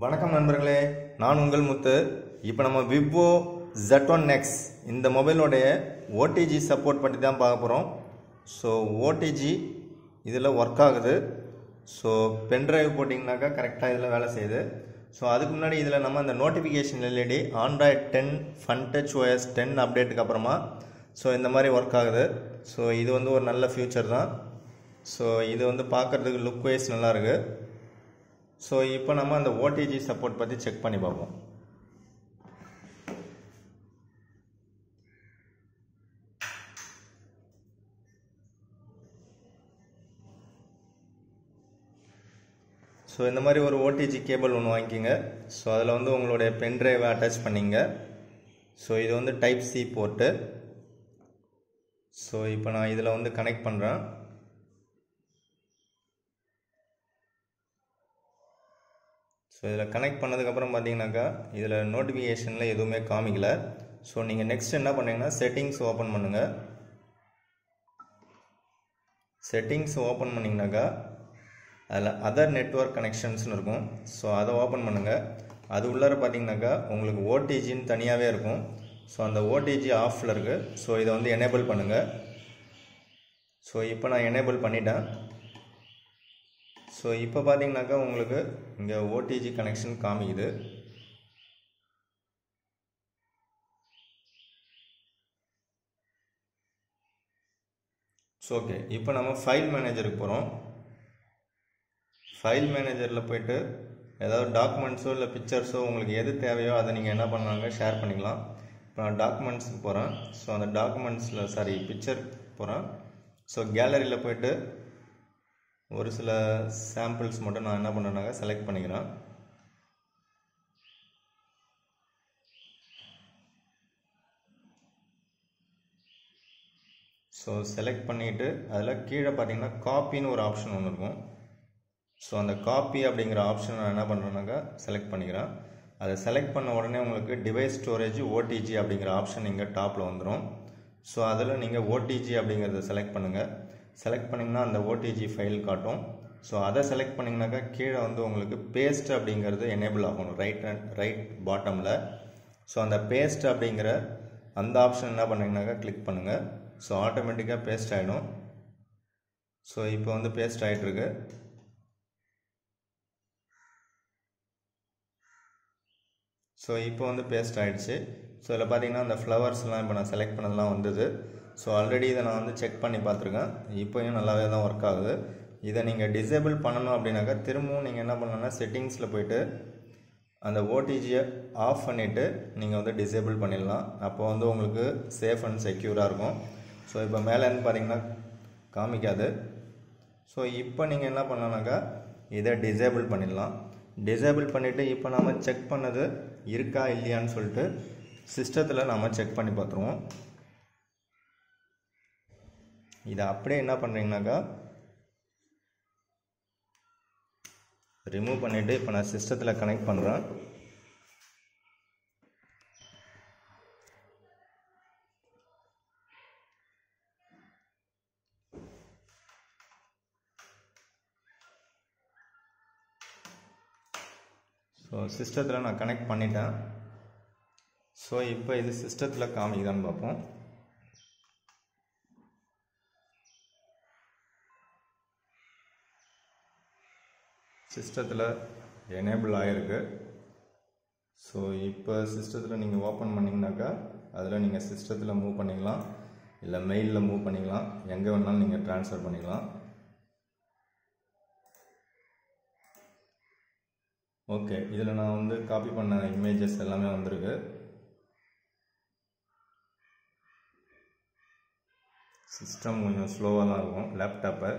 வணக்கம் நண்பர்களே, நான் உங்கள் முத்து. இப்போ நம்ம ViVO Z1x இந்த மொபைலோடைய OTG சப்போர்ட் பற்றி தான் பார்க்க போகிறோம். ஸோ OTG இதில் ஒர்க் ஆகுது. ஸோ பென்ட்ரைவ் போட்டிங்கனாக்கா கரெக்டாக இதில் வேலை செய்யுது. ஸோ அதுக்கு முன்னாடி இதில் நம்ம அந்த notification LED Android 10 FunTouch OS 10 அப்டேட்டுக்கு அப்புறமா ஸோ இந்த மாதிரி ஒர்க் ஆகுது. ஸோ இது வந்து ஒரு நல்ல ஃபியூச்சர் தான். ஸோ இது வந்து பார்க்குறதுக்கு லுக் வைஸ் நல்லாயிருக்கு. ஸோ இப்போ நம்ம அந்த OTG சப்போர்ட் பற்றி செக் பண்ணி பார்ப்போம். ஸோ இந்த மாதிரி ஒரு OTG கேபிள் ஒன்று வாங்கிக்கிங்க. ஸோ அதில் வந்து உங்களுடைய பென்ட்ரைவை அட்டாச் பண்ணிங்க. ஸோ இது வந்து டைப் C போர்ட்டு. ஸோ இப்போ நான் இதில் வந்து கனெக்ட் பண்ணுறேன். ஸோ இதில் கனெக்ட் பண்ணதுக்கப்புறம் பார்த்தீங்கன்னாக்கா இதில் நோட்டிஃபிகேஷனில் எதுவுமே காமிக்கல. ஸோ நீங்கள் நெக்ஸ்ட் என்ன பண்ணுங்கன்னா செட்டிங்ஸ் ஓப்பன் பண்ணுங்கள். செட்டிங்ஸ் ஓப்பன் பண்ணிங்கனாக்கா அதில் அதர் நெட்வொர்க் கனெக்ஷன்ஸ்னு இருக்கும். ஸோ அதை ஓப்பன் பண்ணுங்கள். அது உள்ளார பார்த்தீங்கன்னாக்கா உங்களுக்கு OTGன்னு தனியாகவே இருக்கும். ஸோ அந்த OTG ஆஃபில் இருக்குது. ஸோ இதை வந்து எனேபிள் பண்ணுங்கள். ஸோ இப்போ நான் எனேபிள் பண்ணிட்டேன். ஸோ இப்போ பார்த்தீங்கன்னாக்கா உங்களுக்கு இங்கே OTG கனெக்ஷன் காமிக்குது. ஸோ ஓகே, இப்போ நம்ம ஃபைல் மேனேஜருக்கு போகிறோம். ஃபைல் மேனேஜரில் போய்ட்டு ஏதாவது டாக்குமெண்ட்ஸோ இல்லை பிக்சர்ஸோ உங்களுக்கு எது தேவையோ அதை நீங்கள் என்ன பண்ணாங்க ஷேர் பண்ணிக்கலாம். இப்போ நான் டாக்குமெண்ட்ஸுக்கு போகிறேன். ஸோ அந்த டாக்குமெண்ட்ஸில் பிக்சர் போகிறேன். ஸோ கேலரியில் போய்ட்டு ஒரு சில சாம்பிள்ஸ் மட்டும் நான் என்ன பண்ணுறேன்னாக்கா செலக்ட் பண்ணிக்கிறேன். ஸோ செலக்ட் பண்ணிவிட்டு அதில் கீழே பார்த்தீங்கன்னா காப்பின்னு ஒரு ஆப்ஷன் ஒன்று இருக்கும். ஸோ அந்த காப்பி அப்படிங்கிற ஆப்ஷன் நான் என்ன பண்ணுறேன்னாக்கா செலக்ட் பண்ணிக்கிறேன். அதை செலக்ட் பண்ண உடனே உங்களுக்கு டிவைஸ் ஸ்டோரேஜ் OTG அப்படிங்கிற ஆப்ஷன் இங்கே டாப்பில் வந்துடும். ஸோ அதில் நீங்கள் OTG அப்படிங்கிறத செலக்ட் பண்ணுங்கள். செலக்ட் பண்ணிங்கன்னா அந்த OTG ஃபைல் காட்டும். ஸோ அதை செலக்ட் பண்ணிங்கனாக்கா கீழே வந்து உங்களுக்கு பேஸ்ட் அப்படிங்கிறது எனேபிள் ஆகணும் ரைட் பாட்டமில். ஸோ அந்த பேஸ்ட் அப்படிங்கிற அந்த ஆப்ஷன் என்ன பண்ணிங்கனாக்கா கிளிக் பண்ணுங்கள். ஸோ ஆட்டோமேட்டிக்காக பேஸ்ட் ஆகிடும். ஸோ இப்போ வந்து பேஸ்ட் ஆகிட்டுருக்கு. ஸோ இப்போ வந்து பேஸ்ட் ஆகிடுச்சு. ஸோ இதில் பார்த்தீங்கன்னா அந்த ஃப்ளவர்ஸ்லாம் இப்போ நான் செலக்ட் பண்ணதெல்லாம் வந்தது. ஸோ ஆல்ரெடி இதை நான் வந்து செக் பண்ணி பார்த்துருக்கேன். இப்போயும் நல்லாவே தான் ஒர்க் ஆகுது. இதை நீங்கள் டிசேபிள் பண்ணணும் அப்படின்னாக்கா திரும்பவும் நீங்கள் என்ன பண்ணணும்னா செட்டிங்ஸில் போய்ட்டு அந்த OTGயை ஆஃப் பண்ணிவிட்டு நீங்கள் வந்து டிசேபிள் பண்ணிடலாம். அப்போ வந்து உங்களுக்கு சேஃப் அண்ட் செக்யூராக இருக்கும். ஸோ இப்போ மேலேருந்து பார்த்தீங்கன்னா காமிக்காது. ஸோ இப்போ நீங்கள் என்ன பண்ணலான்னாக்கா இதை டிசேபிள் பண்ணிடலாம். டிசேபிள் பண்ணிவிட்டு இப்போ நாம் செக் பண்ணது இருக்கா இல்லையான்னு சொல்லிட்டு சிஸ்டத்தில் நாம் செக் பண்ணி பார்த்துருவோம். இதை அப்படியே என்ன பண்ணுறீங்கனாக்கா ரிமூவ் பண்ணிவிட்டு இப்போ நான் சிஸ்டத்தில் கனெக்ட் பண்ணுறேன். ஸோ சிஸ்டத்தில் நான் கனெக்ட் பண்ணிட்டேன். ஸோ இப்போ இது சிஸ்டத்தில் காமிக்குதான்னு பார்ப்போம். சிஸ்டத்தில் எனேபிள் ஆகிருக்கு. ஸோ இப்போ சிஸ்டத்தில் நீங்கள் ஓப்பன் பண்ணிங்கனாக்கா அதில் நீங்கள் சிஸ்டத்தில் மூவ் பண்ணிக்கலாம், இல்லை மெயிலில் மூவ் பண்ணிக்கலாம், எங்கே வேணாலும் நீங்கள் ட்ரான்ஸ்ஃபர் பண்ணிக்கலாம். ஓகே, இதில் நான் வந்து காப்பி பண்ண இமேஜஸ் எல்லாமே வந்திருக்கு. சிஸ்டம் கொஞ்சம் ஸ்லோவாக தான் இருக்கும் லேப்டாப்பை.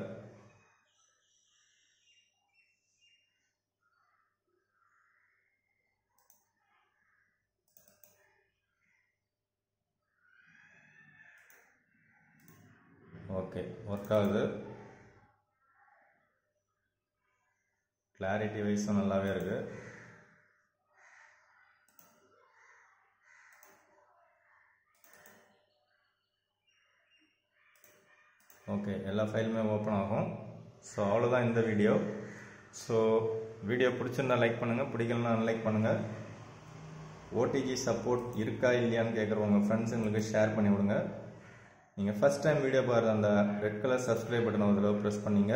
ஓகே, ஒர்க் ஆகுது. கிளாரிட்டி வைஸும் நல்லாவே இருக்குது. ஓகே, எல்லா ஃபைலுமே ஓப்பன் ஆகும். ஸோ அவ்வளோதான் இந்த வீடியோ. ஸோ வீடியோ பிடிச்சிருந்தா லைக் பண்ணுங்கள், பிடிக்கலன்னா அன்லைக் பண்ணுங்கள். ஓடிஜி சப்போர்ட் இருக்கா இல்லையான்னு கேட்குற உங்கள் ஃப்ரெண்ட்ஸுங்களுக்கு ஷேர் பண்ணி விடுங்க. நீங்கள் ஃபஸ்ட் டைம் வீடியோ பாருங்கள், அந்த ரெட் கலர் சப்ஸ்கிரைப் பட்டனை ஒரு தடவை ப்ரெஸ் பண்ணிங்க.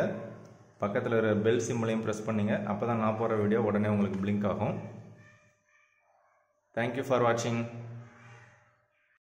பக்கத்தில் இருக்கிற பெல் சிம்பிளையும் ப்ரெஸ் பண்ணிங்க. அப்போ தான் நான் போகிற வீடியோ உடனே உங்களுக்கு பிளிங்க் ஆகும். தேங்க்யூ ஃபார் வாட்சிங்.